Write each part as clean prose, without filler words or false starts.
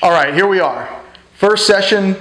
All right, here we are. First session.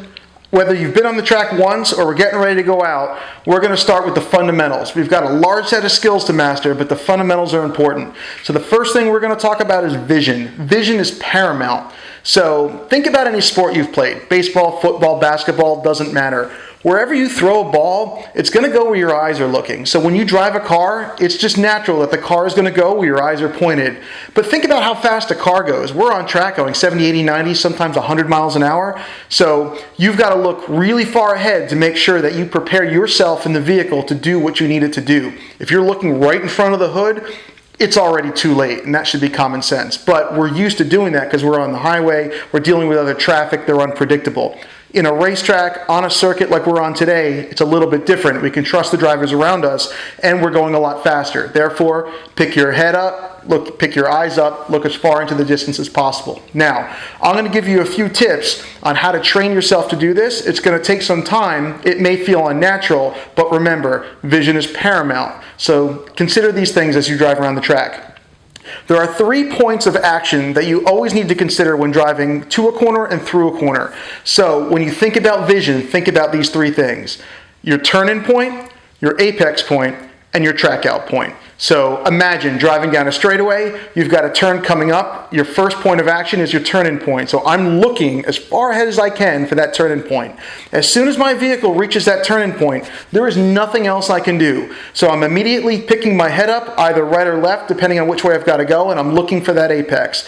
Whether you've been on the track once or we're getting ready to go out, we're going to start with the fundamentals. We've got a large set of skills to master, but the fundamentals are important. So the first thing we're going to talk about is vision. Vision is paramount. So think about any sport you've played. Baseball, football, basketball, doesn't matter. Wherever you throw a ball, it's going to go where your eyes are looking. So when you drive a car, it's just natural that the car is going to go where your eyes are pointed. But think about how fast a car goes. We're on track going 70, 80, 90, sometimes 100 miles an hour. So you've got to look really far ahead to make sure that you prepare yourself in the vehicle to do what you need it to do. If you're looking right in front of the hood, it's already too late, and that should be common sense. But we're used to doing that because we're on the highway, we're dealing with other traffic, they're unpredictable. In a racetrack, on a circuit like we're on today, it's a little bit different. We can trust the drivers around us, and we're going a lot faster. Therefore, pick your head up, pick your eyes up, look as far into the distance as possible. Now, I'm going to give you a few tips on how to train yourself to do this. It's going to take some time. It may feel unnatural, but remember, vision is paramount. So consider these things as you drive around the track. There are 3 points of action that you always need to consider when driving to a corner and through a corner. So when you think about vision, think about these 3 things. Your turn-in point, your apex point, and your track-out point. So imagine driving down a straightaway, you've got a turn coming up, your first point of action is your turn-in point. So I'm looking as far ahead as I can for that turn-in point. As soon as my vehicle reaches that turn-in point, there is nothing else I can do. So I'm immediately picking my head up, either right or left, depending on which way I've got to go, and I'm looking for that apex.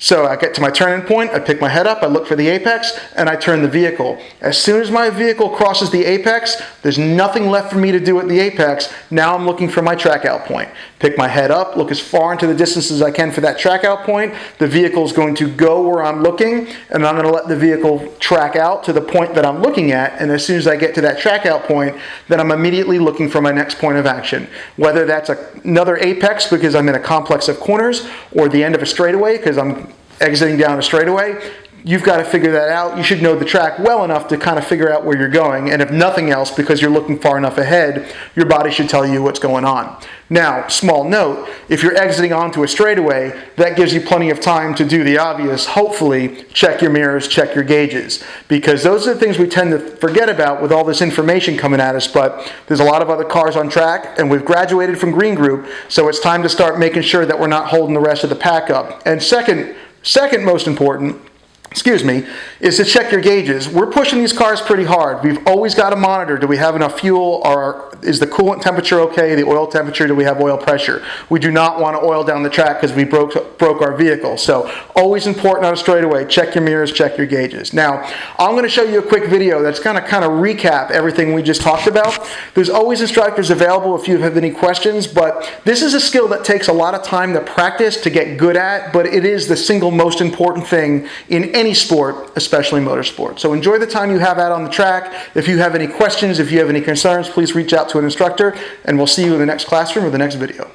So I get to my turn-in point, I pick my head up, I look for the apex, and I turn the vehicle. As soon as my vehicle crosses the apex, there's nothing left for me to do at the apex. Now I'm looking for my track-out point. Pick my head up, look as far into the distance as I can for that track-out point. The vehicle is going to go where I'm looking, and I'm going to let the vehicle track out to the point that I'm looking at, and as soon as I get to that track-out point, then I'm immediately looking for my next point of action. Whether that's another apex because I'm in a complex of corners, or the end of a straightaway because I'm exiting down a straightaway, you've got to figure that out. You should know the track well enough to kind of figure out where you're going, and if nothing else, because you're looking far enough ahead, your body should tell you what's going on. Now, small note, if you're exiting onto a straightaway, that gives you plenty of time to do the obvious. Hopefully, check your mirrors, check your gauges, because those are the things we tend to forget about with all this information coming at us, but there's a lot of other cars on track, and we've graduated from green group, so it's time to start making sure that we're not holding the rest of the pack up. And second most important, is to check your gauges. We're pushing these cars pretty hard. We've always got to monitor, do we have enough fuel, or is the coolant temperature okay, the oil temperature, do we have oil pressure? We do not want to oil down the track because we broke our vehicle. So always important on a straightaway, check your mirrors, check your gauges. Now, I'm going to show you a quick video that's going to kind of recap everything we just talked about. There's always instructors available if you have any questions, but this is a skill that takes a lot of time to practice, to get good at, but it is the single most important thing in any sport, especially motorsport. So enjoy the time you have out on the track. If you have any questions, if you have any concerns, please reach out to an instructor, and we'll see you in the next classroom or the next video.